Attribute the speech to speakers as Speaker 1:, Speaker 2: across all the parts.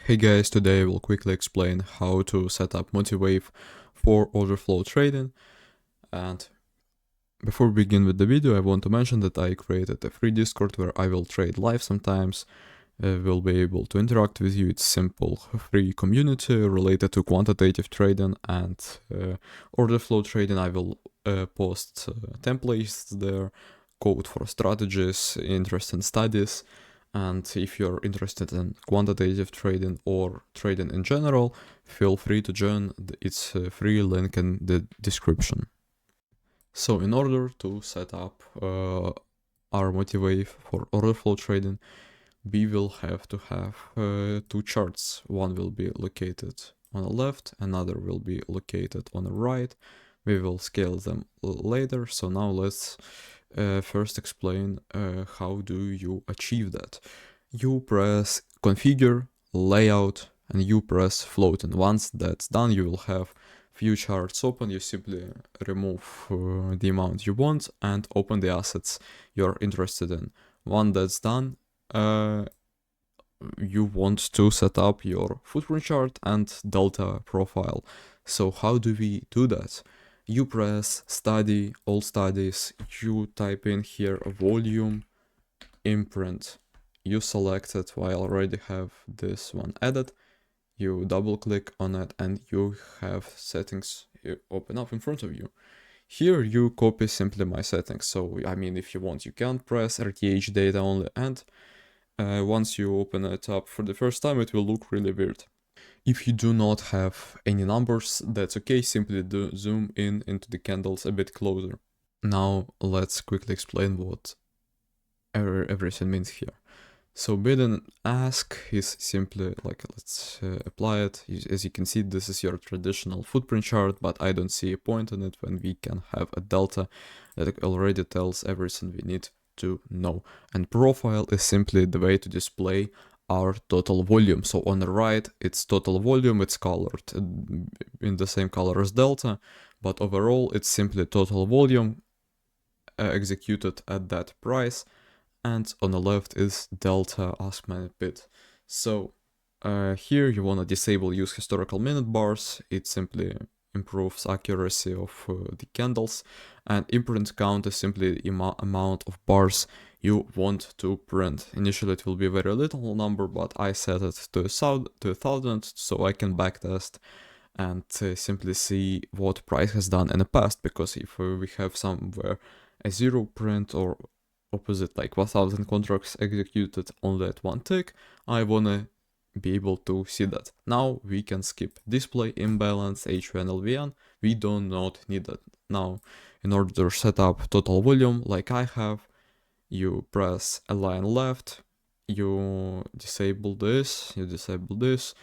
Speaker 1: Hey guys, today I will quickly explain how to set up MotiveWave for order flow trading. And before we begin with the video, I want to mention that I created a free Discord where I will trade live sometimes. We'll be able to interact with you. It's simple, free community related to quantitative trading and order flow trading. I will post templates there, code for strategies, interesting studies. And if you're interested in quantitative trading or trading in general, feel free to join. It's a free link in the description. So in order to set up our MotiveWave for order flow trading, we will have to have two charts. One will be located on the left, another will be located on the right. We will scale them later. So now let's first explain how do you achieve that. You press configure, layout, and you press float. And once that's done, you will have few charts open. You simply remove the amount you want and open the assets you're interested in. Once that's done, you want to set up your footprint chart and delta profile. So how do we do that? You press study, all studies, you type in here volume, imprint. You select it. I already have this one added. You double click on it and you have settings open up in front of you. Here you copy simply my settings. So I mean, if you want, you can press RTH data only, and once you open it up for the first time, it will look really weird. If you do not have any numbers, that's okay, simply zoom in into the candles a bit closer. Now let's quickly explain what everything means here. So bid and ask is simply like, let's apply it. As you can see, this is your traditional footprint chart, but I don't see a point in it when we can have a delta that already tells everything we need to know. And profile is simply the way to display our total volume. So on the right, it's total volume, it's colored in the same color as delta, but overall it's simply total volume executed at that price. And on the left is delta ask minute bid. So here you want to disable use historical minute bars. It simply improves accuracy of the candles, and imprint count is simply the amount of bars you want to print. Initially it will be a very little number, but I set it to 1,000 so I can backtest and simply see what price has done in the past, because if we have somewhere a zero print or opposite, like 1,000 contracts executed only at one tick, I wanna be able to see that. Now we can skip display, imbalance, HV and LVN. We do not need that. Now, in order to set up total volume like I have, you press align left, you disable this,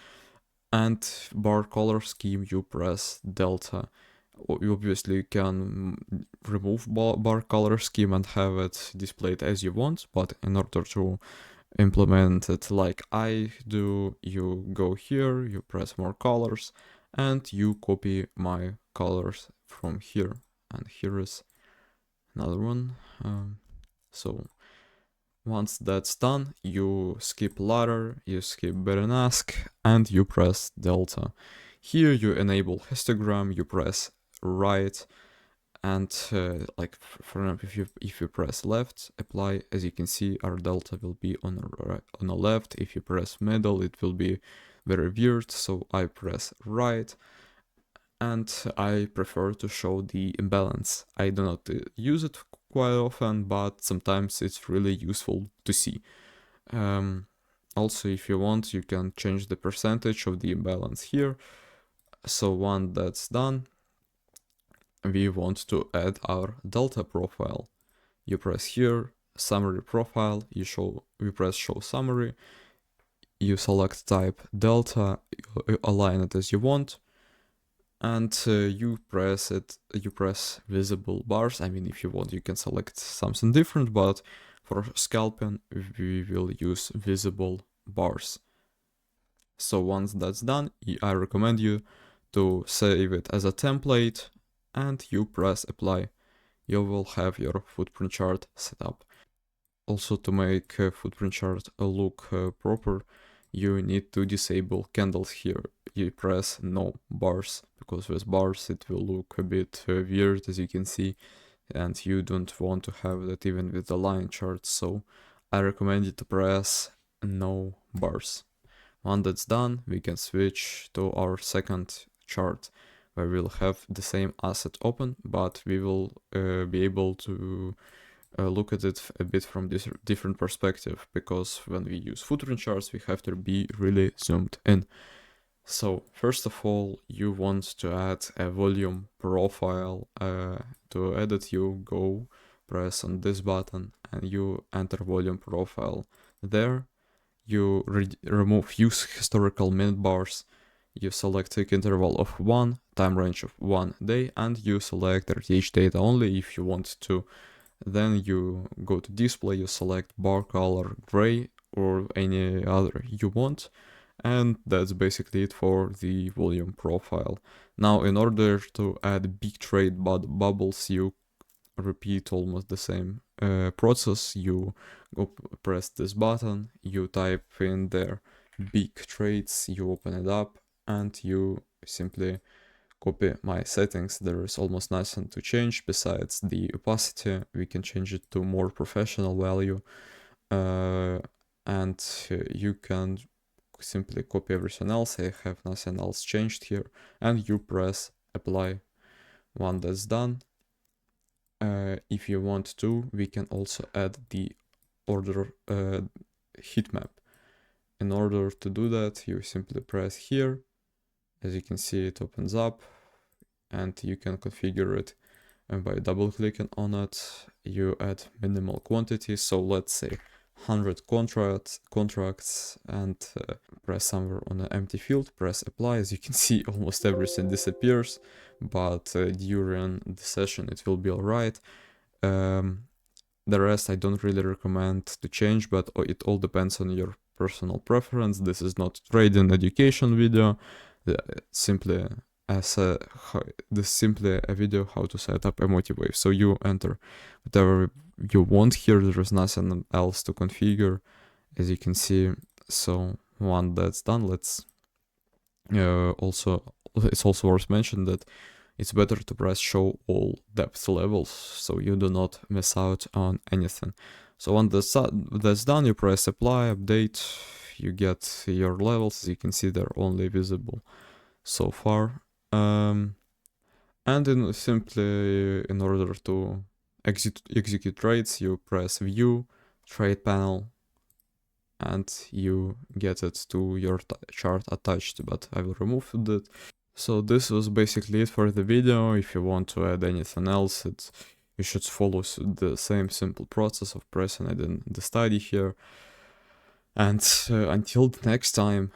Speaker 1: and bar color scheme, you press delta. You obviously can remove bar color scheme and have it displayed as you want, but in order to implement it like I do, you go here, you press more colors, and you copy my colors from here. And here is another one. So once that's done, you skip ladder, you skip bid and ask, and you press delta. Here you enable histogram, you press right, and like for example, if you press left, apply, as you can see, our delta will be on the left. If you press middle, it will be very weird, so I press right, and I prefer to show the imbalance. I do not use it quite often, but sometimes it's really useful to see. Also, if you want, you can change the percentage of the imbalance here. So once that's done, we want to add our delta profile. You press here, summary profile, we press show summary, you select type delta, you align it as you want, and you press visible bars. I mean, if you want, you can select something different, but for scalping, we will use visible bars. So once that's done, I recommend you to save it as a template, and you press apply. You will have your footprint chart set up. Also, to make a footprint chart look proper, you need to disable candles here. You press no bars, because with bars it will look a bit weird, as you can see, and you don't want to have that even with the line chart, so I recommend you to press no bars. Once that's done, we can switch to our second chart, where we'll have the same asset open, but we will be able to look at it a bit from this different perspective, because when we use footprint charts, we have to be really zoomed in. So first of all, you want to add a volume profile. To edit, you go press on this button and you enter volume profile. There you remove use historical minute bars, you select tick interval of 1, time range of 1 day, and you select RTH data only if you want to. Then you go to display, you select bar color gray or any other you want, and that's basically it for the volume profile. Now, in order to add big trade bubbles, you repeat almost the same process. You go press this button, you type in there big trades, you open it up, and you simply copy my settings. There is almost nothing to change besides the opacity. We can change it to more professional value, and you can simply copy everything else. I have nothing else changed here, and you press apply. Once that's done, if you want to, we can also add the order heat map. In order to do that, you simply press here. As you can see, it opens up, and you can configure it by double clicking on it. You add minimal quantity, so let's say 100 contracts, and press somewhere on an empty field, press apply. As you can see, almost everything disappears, but during the session it will be alright. The rest I don't really recommend to change, but it all depends on your personal preference. This is not trading education video, simply a video how to set up a MotiveWave. So you enter whatever you want here. There is nothing else to configure, as you can see. So once that's done, let's it's also worth mentioning that it's better to press show all depth levels, so you do not miss out on anything. So once that's done, you press apply, update, you get your levels. As you can see, they're only visible so far. And simply in order to execute trades, you press view, trade panel, and you get it to your chart attached, but I will remove that. So this was basically it for the video. If you want to add anything else, you should follow the same simple process of pressing it in the study here. And until next time,